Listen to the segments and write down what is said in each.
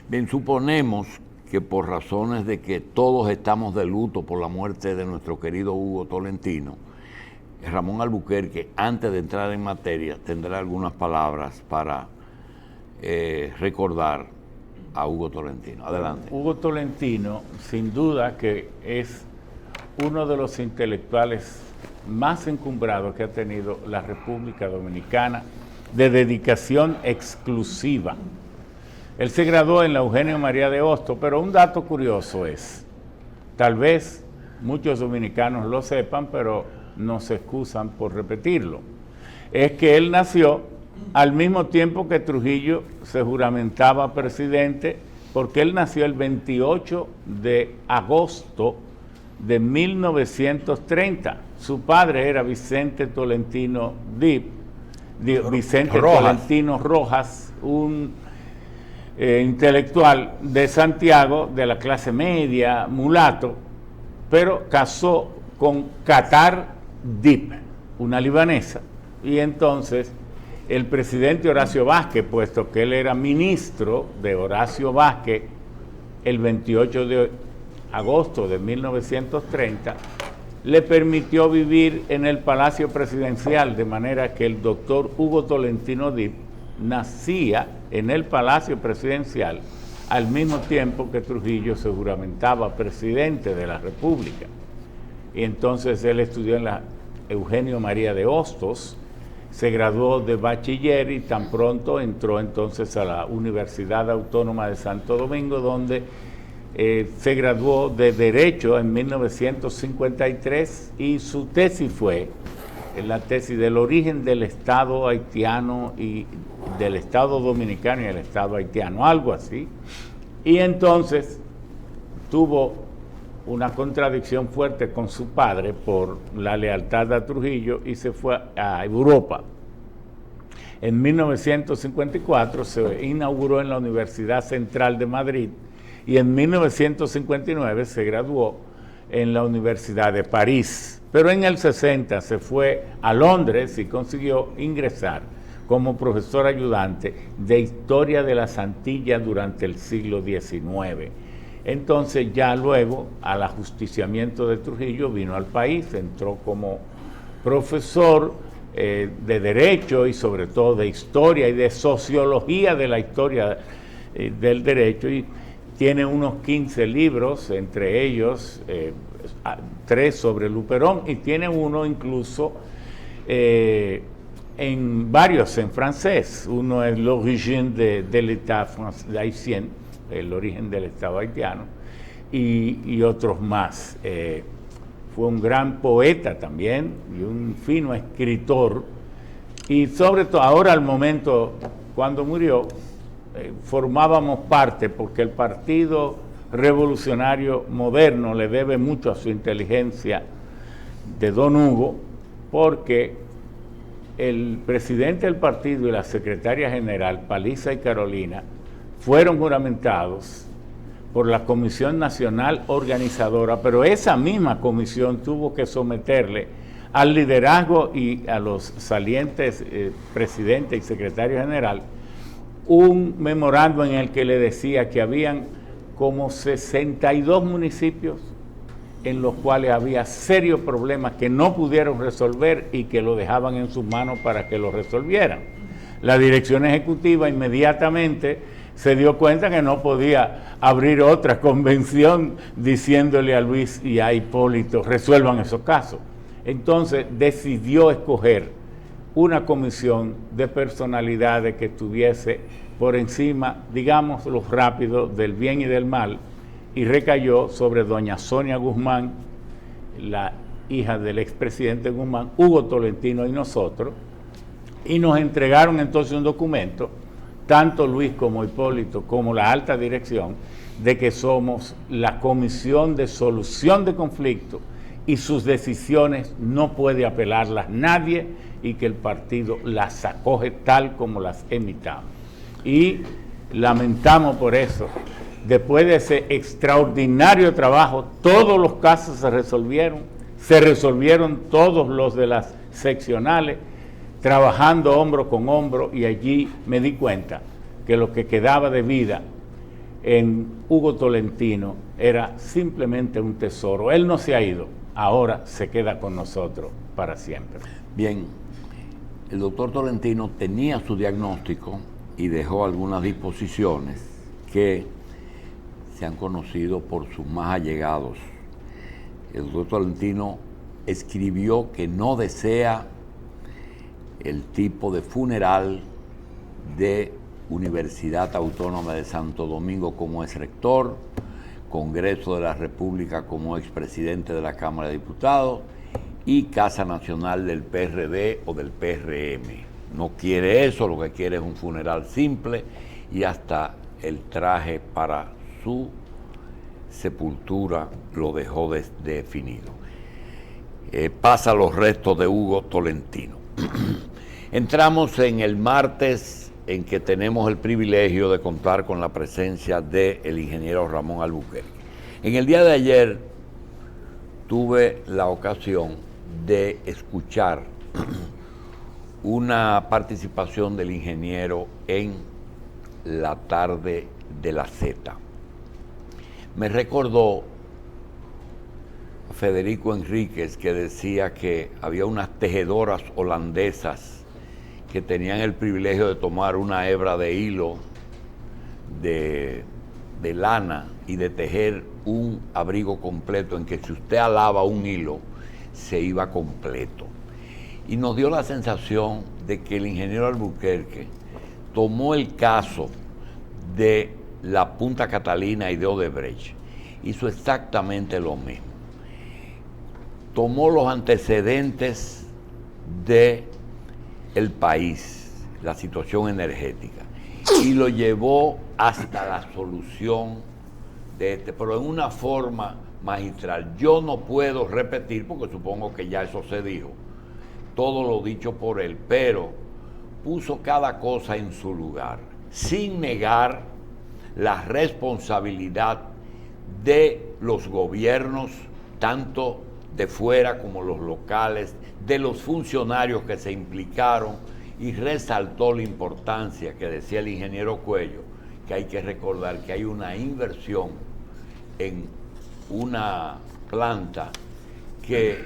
Bien, suponemos que por razones de que todos estamos de luto por la muerte de nuestro querido Hugo Tolentino, Ramón Albuquerque, antes de entrar en materia, tendrá algunas palabras para recordar a Hugo Tolentino. Adelante. Hugo Tolentino, sin duda que es uno de los intelectuales más encumbrados que ha tenido la República Dominicana, de dedicación exclusiva. Él se graduó en la Eugenio María de Hostos, pero un dato curioso es, tal vez muchos dominicanos lo sepan, pero no se excusan por repetirlo, es que él nació al mismo tiempo que Trujillo se juramentaba presidente, porque él nació el 28 de agosto de 1930. Su padre era Vicente Tolentino Tolentino Rojas, un intelectual de Santiago, de la clase media, mulato, pero casó con Qatar Dip, una libanesa, y entonces el presidente Horacio Vázquez, puesto que él era ministro de Horacio Vázquez, el 28 de agosto de 1930, le permitió vivir en el Palacio Presidencial, de manera que el doctor Hugo Tolentino Dip nacía en el Palacio Presidencial al mismo tiempo que Trujillo se juramentaba presidente de la República. Y entonces él estudió en la Eugenio María de Hostos, se graduó de bachiller y tan pronto entró entonces a la Universidad Autónoma de Santo Domingo, donde se graduó de Derecho en 1953 y su tesis fue la tesis del origen del Estado haitiano y del Estado dominicano y el Estado haitiano, algo así. Y entonces tuvo una contradicción fuerte con su padre por la lealtad a Trujillo y se fue a Europa. En 1954 se inauguró en la Universidad Central de Madrid y en 1959 se graduó en la Universidad de París. Pero en el 60 se fue a Londres y consiguió ingresar como profesor ayudante de Historia de las Antillas durante el siglo XIX. Entonces ya luego, al ajusticiamiento de Trujillo, vino al país, entró como profesor de Derecho y sobre todo de Historia y de Sociología de la Historia del Derecho, y tiene unos 15 libros, entre ellos 3 sobre Luperón, y tiene uno incluso en varios en francés. Uno es L'origine de l'État haïtien, el origen del Estado haitiano, y otros más. Fue un gran poeta también y un fino escritor, y sobre todo ahora al momento, cuando murió, formábamos parte, porque el Partido Revolucionario Moderno le debe mucho a su inteligencia de don Hugo, porque el presidente del partido y la secretaria general, Paliza y Carolina, fueron juramentados por la Comisión Nacional Organizadora, pero esa misma comisión tuvo que someterle al liderazgo y a los salientes presidente y secretario general un memorando en el que le decía que habían como 62 municipios en los cuales había serios problemas que no pudieron resolver y que lo dejaban en sus manos para que lo resolvieran. La dirección ejecutiva inmediatamente se dio cuenta que no podía abrir otra convención diciéndole a Luis y a Hipólito, resuelvan esos casos. Entonces decidió escoger una comisión de personalidades que estuviese por encima, digamos, lo rápido del bien y del mal, y recayó sobre doña Sonia Guzmán, la hija del expresidente Guzmán, Hugo Tolentino y nosotros, y nos entregaron entonces un documento, tanto Luis como Hipólito, como la alta dirección, de que somos la Comisión de Solución de Conflictos y sus decisiones no puede apelarlas nadie y que el partido las acoge tal como las emitamos. Y lamentamos por eso, después de ese extraordinario trabajo, todos los casos se resolvieron todos los de las seccionales, trabajando hombro con hombro, y allí me di cuenta que lo que quedaba de vida en Hugo Tolentino era simplemente un tesoro. Él no se ha ido, ahora se queda con nosotros para siempre. Bien, el doctor Tolentino tenía su diagnóstico y dejó algunas disposiciones que se han conocido por sus más allegados. El doctor Tolentino escribió que no desea el tipo de funeral de Universidad Autónoma de Santo Domingo como ex rector, Congreso de la República como expresidente de la Cámara de Diputados y Casa Nacional del PRD o del PRM. No quiere eso, lo que quiere es un funeral simple y hasta el traje para su sepultura lo dejó definido. Pasa los restos de Hugo Tolentino. Entramos en el martes en que tenemos el privilegio de contar con la presencia del ingeniero Ramón Albuquerque. En el día de ayer tuve la ocasión de escuchar una participación del ingeniero en la tarde de la Z. Me recordó a Federico Enríquez, que decía que había unas tejedoras holandesas que tenían el privilegio de tomar una hebra de hilo de lana y de tejer un abrigo completo en que si usted alaba un hilo, se iba completo. Y nos dio la sensación de que el ingeniero Albuquerque tomó el caso de la Punta Catalina y de Odebrecht, hizo exactamente lo mismo. Tomó los antecedentes de el país, la situación energética, y lo llevó hasta la solución de pero en una forma magistral. Yo no puedo repetir, porque supongo que ya eso se dijo, todo lo dicho por él, pero puso cada cosa en su lugar, sin negar la responsabilidad de los gobiernos, tanto de fuera como los locales, de los funcionarios que se implicaron, y resaltó la importancia que decía el ingeniero Cuello, que hay que recordar que hay una inversión en una planta que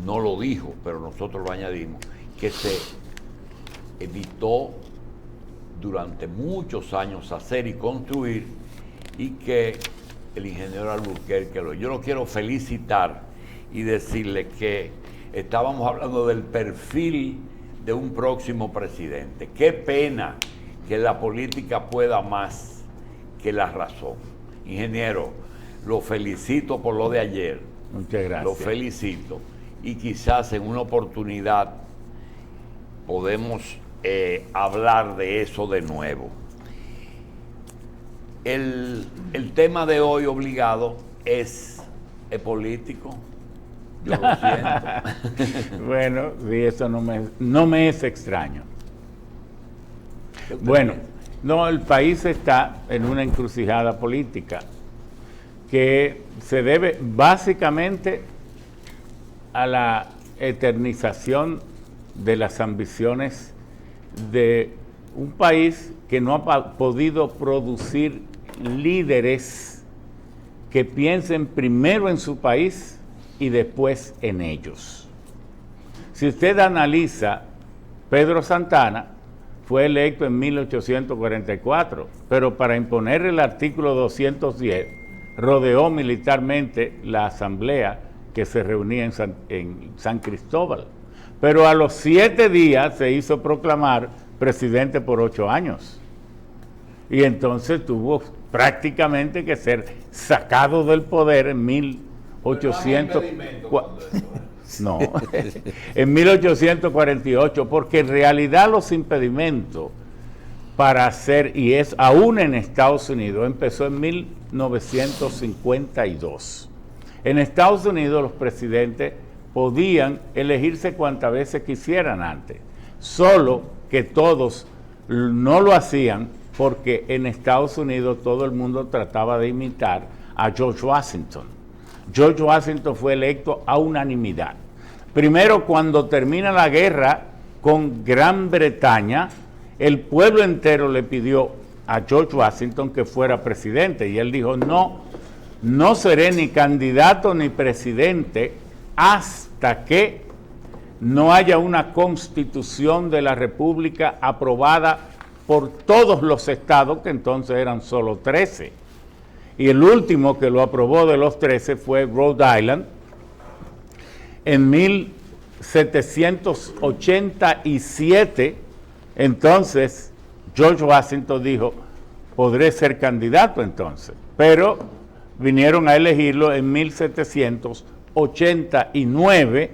no lo dijo, pero nosotros lo añadimos, que se evitó durante muchos años hacer y construir, y que el ingeniero Albuquerque yo lo quiero felicitar y decirle que estábamos hablando del perfil de un próximo presidente. Qué pena que la política pueda más que la razón. Ingeniero, lo felicito por lo de ayer. Muchas gracias. Lo felicito. Y quizás en una oportunidad podemos hablar de eso de nuevo. El tema de hoy obligado es político. Yo lo siento. Bueno, sí, eso no me es extraño. Bueno, no, el país está en una encrucijada política que se debe básicamente a la eternización de las ambiciones de un país que no ha podido producir líderes que piensen primero en su país y después en ellos. Si usted analiza, Pedro Santana fue electo en 1844, pero para imponer el artículo 210 rodeó militarmente la asamblea que se reunía en San Cristóbal. Pero a los 7 días se hizo proclamar presidente por 8 años. Y entonces tuvo prácticamente que ser sacado del poder en 1848, porque en realidad los impedimentos para hacer, y es aún en Estados Unidos, empezó en 1952. En Estados Unidos los presidentes podían elegirse cuantas veces quisieran antes, solo que todos no lo hacían porque en Estados Unidos todo el mundo trataba de imitar a George Washington. George Washington fue electo a unanimidad. Primero, cuando termina la guerra con Gran Bretaña, el pueblo entero le pidió a George Washington que fuera presidente. Y él dijo, no seré ni candidato ni presidente hasta que no haya una constitución de la República aprobada por todos los estados, que entonces eran solo 13. Y el último que lo aprobó de los 13 fue Rhode Island en 1787. Entonces George Washington dijo, podré ser candidato entonces, pero vinieron a elegirlo en 1789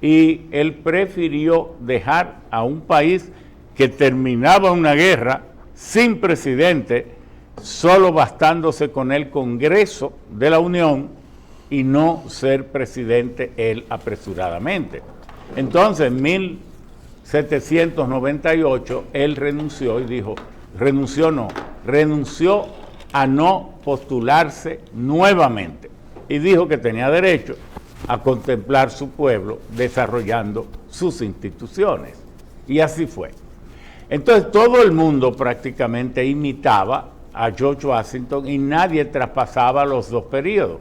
y él prefirió dejar a un país que terminaba una guerra sin presidente, solo bastándose con el Congreso de la Unión y no ser presidente él apresuradamente. Entonces, en 1798, él renunció y dijo, renunció a no postularse nuevamente y dijo que tenía derecho a contemplar su pueblo desarrollando sus instituciones. Y así fue. Entonces todo el mundo prácticamente imitaba a George Washington y nadie traspasaba los dos periodos.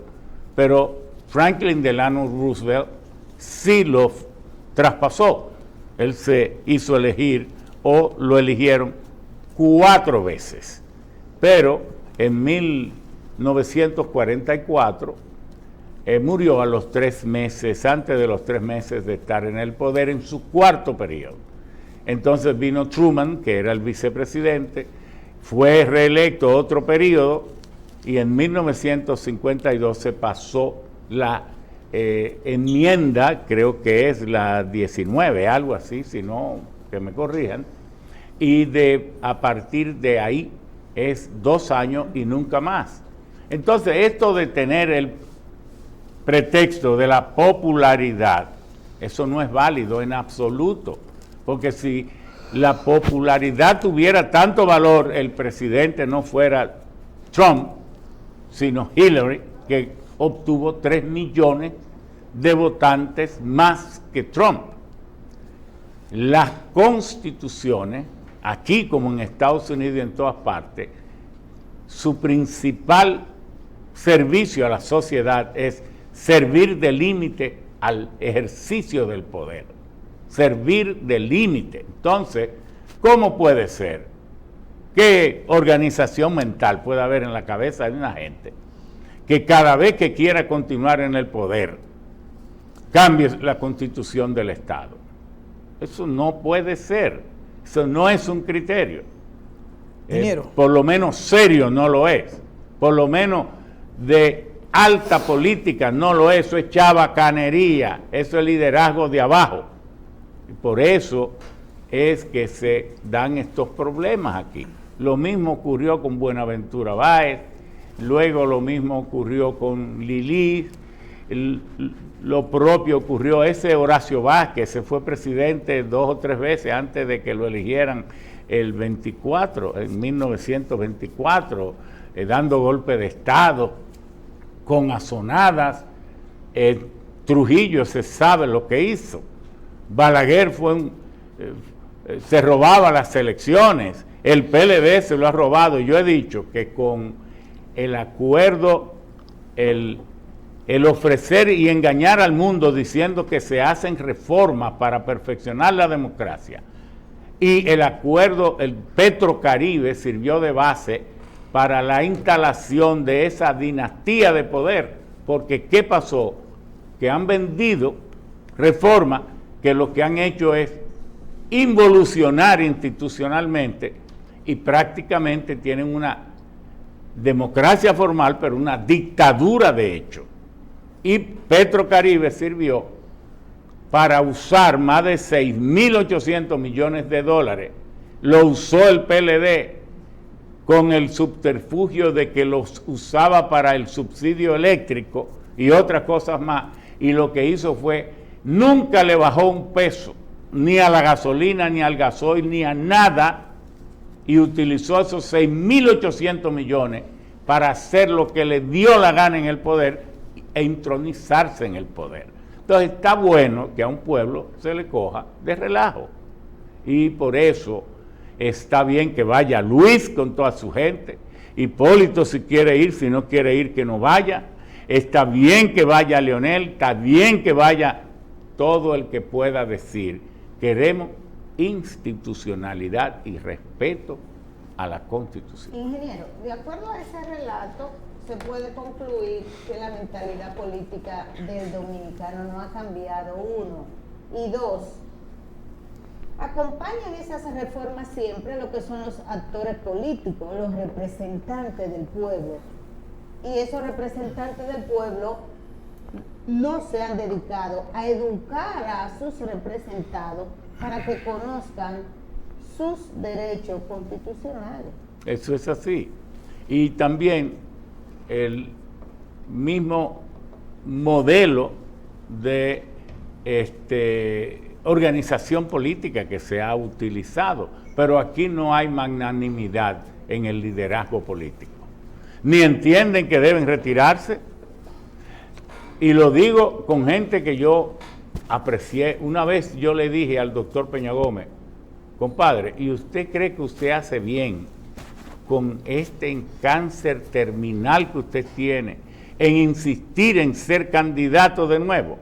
Pero Franklin Delano Roosevelt sí lo traspasó. Él se hizo elegir o lo eligieron 4 veces. Pero en 1944 murió a los 3 meses, antes de los 3 meses de estar en el poder, en su 4º periodo. Entonces vino Truman, que era el vicepresidente, fue reelecto otro periodo y en 1952 se pasó la enmienda, creo que es la 19, algo así, si no, que me corrijan, y a partir de ahí es 2 años y nunca más. Entonces esto de tener el pretexto de la popularidad, eso no es válido en absoluto, porque si la popularidad tuviera tanto valor, el presidente no fuera Trump, sino Hillary, que obtuvo 3 millones de votantes más que Trump. Las constituciones, aquí como en Estados Unidos y en todas partes, su principal servicio a la sociedad es servir de límite al ejercicio del poder, servir de límite. Entonces, ¿cómo puede ser? ¿Qué organización mental puede haber en la cabeza de una gente que cada vez que quiera continuar en el poder cambie la constitución del Estado? Eso no puede ser, eso no es un criterio. Por lo menos serio no lo es, por lo menos de alta política no lo es, eso es chabacanería, eso es liderazgo de abajo. Y por eso es que se dan estos problemas aquí. Lo mismo ocurrió con Buenaventura Báez, luego lo mismo ocurrió con Lili, lo propio ocurrió, ese Horacio Vázquez se fue presidente 2 o 3 veces antes de que lo eligieran el 24, en 1924, dando golpe de Estado, con azonadas. Trujillo se sabe lo que hizo. Balaguer se robaba las elecciones, el PLD se lo ha robado. Yo he dicho que con el acuerdo, el ofrecer y engañar al mundo diciendo que se hacen reformas para perfeccionar la democracia, y el acuerdo, el Petrocaribe sirvió de base para la instalación de esa dinastía de poder, porque ¿qué pasó? Que han vendido reformas que lo que han hecho es involucionar institucionalmente y prácticamente tienen una democracia formal, pero una dictadura de hecho. Y Petrocaribe sirvió para usar más de 6.800 millones de dólares. Lo usó el PLD con el subterfugio de que los usaba para el subsidio eléctrico y otras cosas más. Y lo que hizo fue, nunca le bajó un peso, ni a la gasolina, ni al gasoil, ni a nada, y utilizó esos 6.800 millones para hacer lo que le dio la gana en el poder e intronizarse en el poder. Entonces está bueno que a un pueblo se le coja de relajo. Y por eso está bien que vaya Luis con toda su gente, Hipólito si quiere ir, si no quiere ir que no vaya, está bien que vaya Leonel, está bien que vaya todo el que pueda decir, queremos institucionalidad y respeto a la Constitución. Ingeniero, de acuerdo a ese relato, se puede concluir que la mentalidad política del dominicano no ha cambiado, uno, y dos, acompañan esas reformas siempre lo que son los actores políticos, los representantes del pueblo, y esos representantes del pueblo no se han dedicado a educar a sus representados para que conozcan sus derechos constitucionales. Eso es así. Y también el mismo modelo de organización política que se ha utilizado, pero aquí no hay magnanimidad en el liderazgo político. Ni entienden que deben retirarse, y lo digo con gente que yo aprecié. Una vez yo le dije al doctor Peña Gómez, compadre, ¿y usted cree que usted hace bien con este cáncer terminal que usted tiene en insistir en ser candidato de nuevo?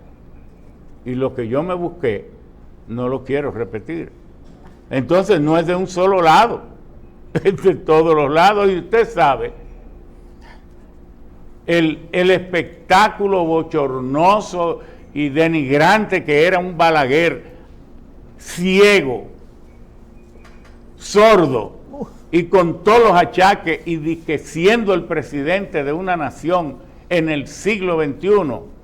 Y lo que yo me busqué, no lo quiero repetir. Entonces no es de un solo lado, es de todos los lados, y usted sabe el espectáculo bochornoso y denigrante que era un Balaguer ciego, sordo y con todos los achaques, y que siendo el presidente de una nación en el siglo XXI,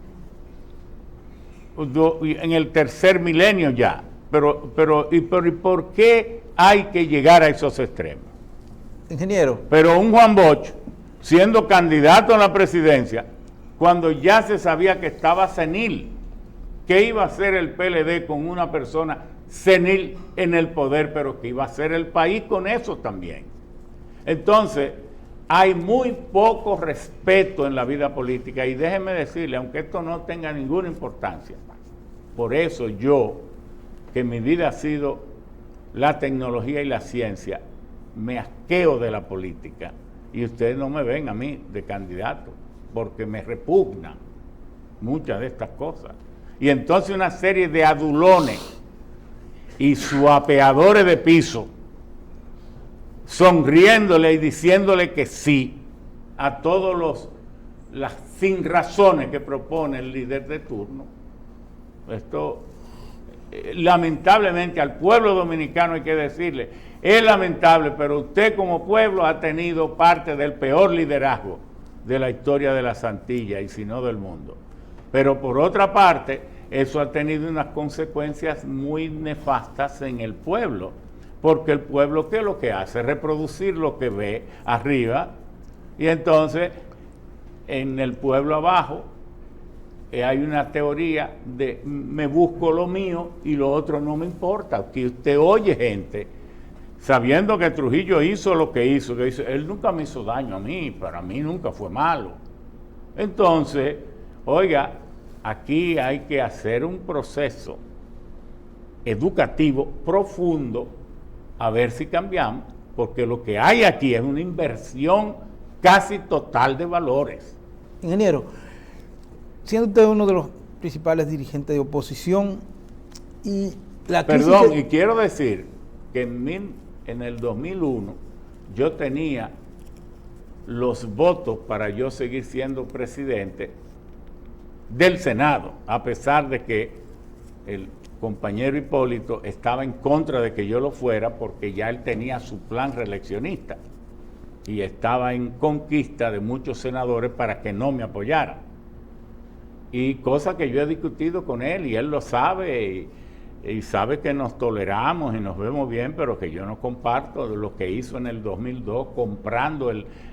en el tercer milenio ya, pero ¿por qué hay que llegar a esos extremos? Ingeniero. Pero un Juan Bosch, siendo candidato a la presidencia, cuando ya se sabía que estaba senil, ¿qué iba a hacer el PLD con una persona senil en el poder? Pero ¿qué iba a hacer el país con eso también? Entonces, hay muy poco respeto en la vida política, y déjeme decirle, aunque esto no tenga ninguna importancia, por eso yo, que mi vida ha sido la tecnología y la ciencia, me asqueo de la política, y ustedes no me ven a mí de candidato, porque me repugnan muchas de estas cosas. Y entonces una serie de adulones y suapeadores de piso, sonriéndole y diciéndole que sí a todos las sin razones que propone el líder de turno. Esto, lamentablemente, al pueblo dominicano hay que decirle, es lamentable, pero usted como pueblo ha tenido parte del peor liderazgo de la historia de las Antillas, y si no del mundo. Pero por otra parte, eso ha tenido unas consecuencias muy nefastas en el pueblo, porque el pueblo, ¿qué es lo que hace? Reproducir lo que ve arriba, y entonces en el pueblo abajo hay una teoría de me busco lo mío y lo otro no me importa. Que usted oye gente, sabiendo que Trujillo hizo lo que hizo, él nunca me hizo daño a mí, para mí nunca fue malo. Entonces, oiga, aquí hay que hacer un proceso educativo profundo, a ver si cambiamos, porque lo que hay aquí es una inversión casi total de valores. Ingeniero, siendo usted uno de los principales dirigentes de oposición, y la crisis... Perdón, y quiero decir que en el 2001 yo tenía los votos para yo seguir siendo presidente del Senado, a pesar de que el compañero Hipólito estaba en contra de que yo lo fuera, porque ya él tenía su plan reeleccionista y estaba en conquista de muchos senadores para que no me apoyaran. Y cosa que yo he discutido con él, y él lo sabe, y sabe que nos toleramos y nos vemos bien, pero que yo no comparto lo que hizo en el 2002 comprando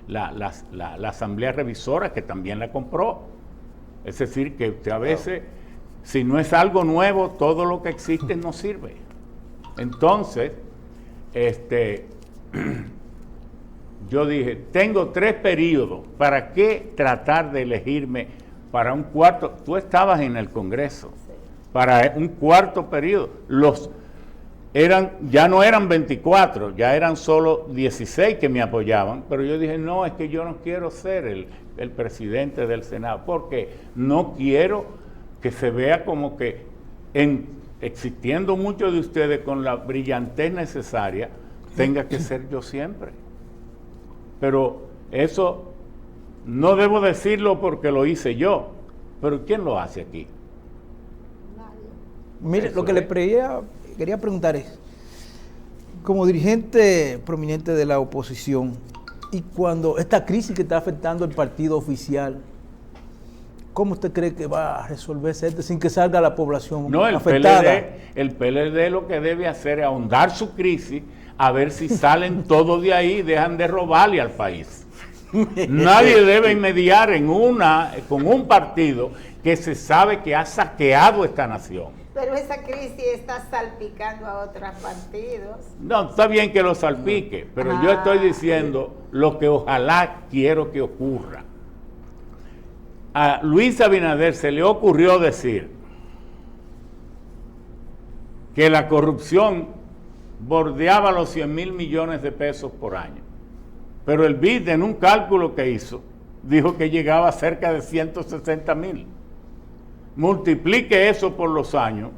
la Asamblea Revisora, que también la compró. Es decir, que usted a veces, si no es algo nuevo, todo lo que existe no sirve. Entonces, yo dije, tengo 3 periodos, ¿para qué tratar de elegirme para un cuarto? Tú estabas en el Congreso, para un cuarto periodo. ya no eran 24, ya eran solo 16 que me apoyaban, pero yo dije, no, es que yo no quiero ser el presidente del Senado, porque no quiero que se vea como que existiendo muchos de ustedes con la brillantez necesaria, tenga que ser yo siempre. Pero eso no debo decirlo porque lo hice yo, pero ¿quién lo hace aquí? Mire, Eso lo que le quería preguntar es, como dirigente prominente de la oposición, y cuando esta crisis que está afectando el partido oficial, ¿cómo usted cree que va a resolverse esto sin que salga la población afectada? El PLD lo que debe hacer es ahondar su crisis, a ver si salen todos de ahí y dejan de robarle al país. Nadie debe mediar con un partido que se sabe que ha saqueado esta nación. Pero esa crisis está salpicando a otros partidos. No, está bien que lo salpique, pero yo estoy diciendo lo que ojalá quiero que ocurra. A Luis Abinader se le ocurrió decir que la corrupción bordeaba los 100,000 millones de pesos por año. Pero el BID, en un cálculo que hizo, dijo que llegaba a cerca de 160,000. Multiplique eso por los años,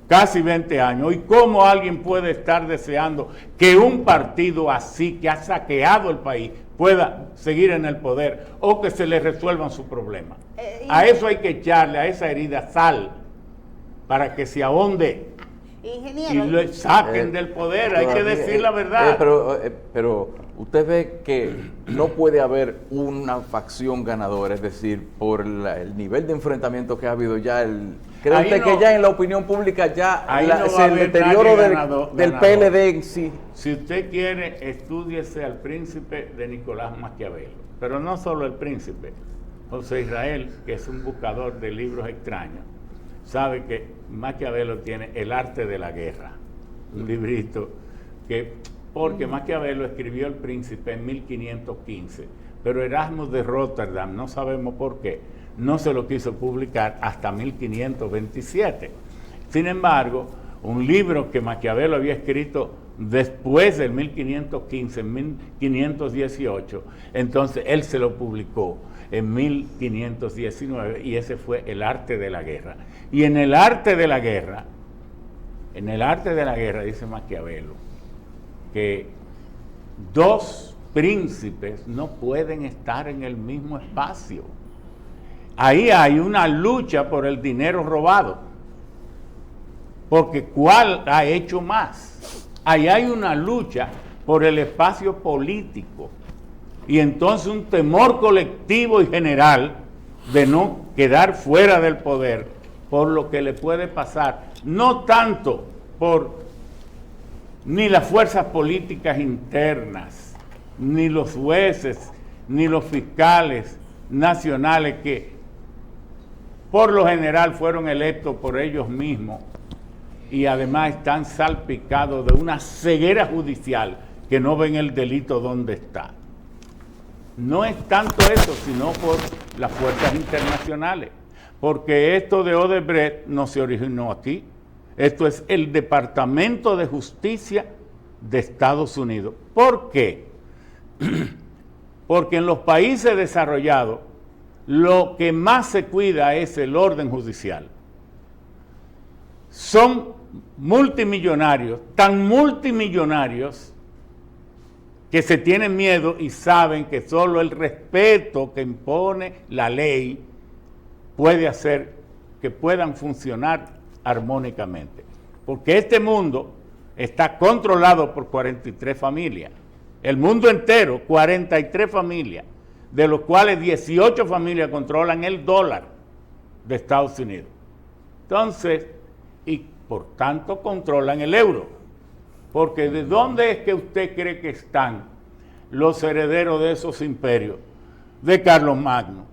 casi 20 años. ¿Y cómo alguien puede estar deseando que un partido así, que ha saqueado el país, pueda seguir en el poder o que se le resuelvan sus problemas? A eso hay que echarle, a esa herida, sal, para que se ahonde. Ingeniero, Y lo saquen del poder, hay que decir la verdad. Pero usted ve que no puede haber una facción ganadora, es decir, por el nivel de enfrentamiento que ha habido ya. ¿Cree usted que ya en la opinión pública ya el deterioro del PLD en sí? Si usted quiere, estúdiese al príncipe de Nicolás Maquiavelo, pero no solo el príncipe. José Israel, que es un buscador de libros extraños, sabe que Maquiavelo tiene El arte de la guerra, un librito porque Maquiavelo escribió El Príncipe en 1515, pero Erasmo de Rotterdam, no sabemos por qué, no se lo quiso publicar hasta 1527. Sin embargo, un libro que Maquiavelo había escrito después del 1515, en 1518, entonces él se lo publicó en 1519 y ese fue El arte de la guerra. Y en el arte de la guerra, dice Maquiavelo, que dos príncipes no pueden estar en el mismo espacio. Ahí hay una lucha por el dinero robado, porque ¿cuál ha hecho más? Ahí hay una lucha por el espacio político y entonces un temor colectivo y general de no quedar fuera del poder por lo que le puede pasar, no tanto por ni las fuerzas políticas internas, ni los jueces, ni los fiscales nacionales que por lo general fueron electos por ellos mismos y además están salpicados de una ceguera judicial que no ven el delito donde está. No es tanto eso, sino por las fuerzas internacionales, porque esto de Odebrecht no se originó aquí. Esto es el Departamento de Justicia de Estados Unidos. ¿Por qué? Porque en los países desarrollados lo que más se cuida es el orden judicial. Son multimillonarios, tan multimillonarios que se tienen miedo y saben que solo el respeto que impone la ley puede hacer que puedan funcionar armónicamente. Porque este mundo está controlado por 43 familias. El mundo entero, 43 familias, de los cuales 18 familias controlan el dólar de Estados Unidos. Entonces, y por tanto controlan el euro. Porque ¿de dónde es que usted cree que están los herederos de esos imperios? De Carlomagno,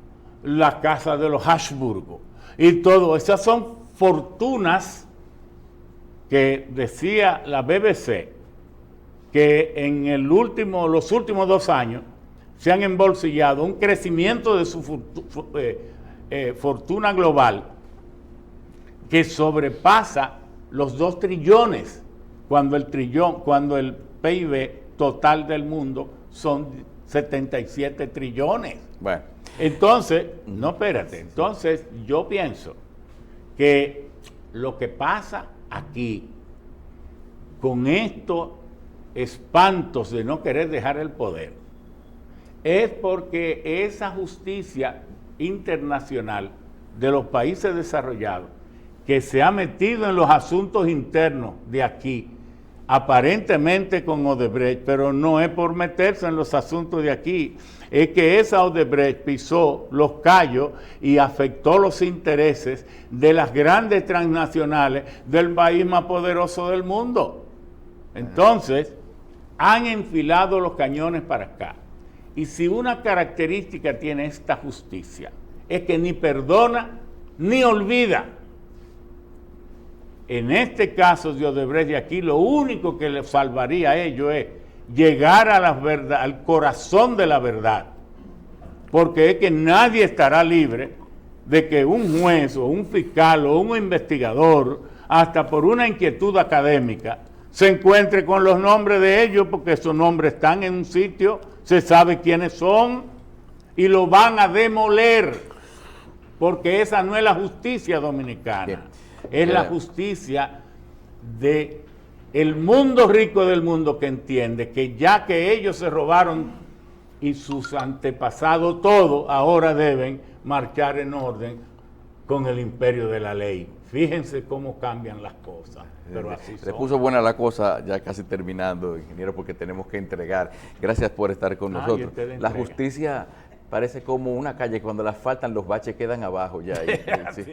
la casa de los Habsburgo y todo. Esas son fortunas que decía la BBC que en los últimos 2 años se han embolsillado un crecimiento de su fortuna global que sobrepasa los 2 trillones cuando el PIB total del mundo son 77 trillones. Bueno. Entonces, no, espérate, entonces yo pienso que lo que pasa aquí, con estos espantos de no querer dejar el poder, es porque esa justicia internacional de los países desarrollados, que se ha metido en los asuntos internos de aquí, aparentemente con Odebrecht, pero no es por meterse en los asuntos de aquí, es que esa Odebrecht pisó los callos y afectó los intereses de las grandes transnacionales del país más poderoso del mundo. Entonces, han enfilado los cañones para acá. Y si una característica tiene esta justicia, es que ni perdona ni olvida. En este caso de Odebrecht de aquí, lo único que le salvaría a ellos es llegar a la verdad, al corazón de la verdad. Porque es que nadie estará libre de que un juez o un fiscal o un investigador, hasta por una inquietud académica, se encuentre con los nombres de ellos, porque esos nombres están en un sitio, se sabe quiénes son, y lo van a demoler, porque esa no es la justicia dominicana. Bien. Es la justicia de el mundo rico del mundo, que entiende que ya que ellos se robaron y sus antepasados todo, ahora deben marchar en orden con el imperio de la ley. Fíjense cómo cambian las cosas. Pero así Le puso buena la cosa, ya casi terminando, ingeniero, porque tenemos que entregar. Gracias por estar con nosotros. La justicia parece como una calle, cuando le asfaltan los baches quedan abajo ya. Sí.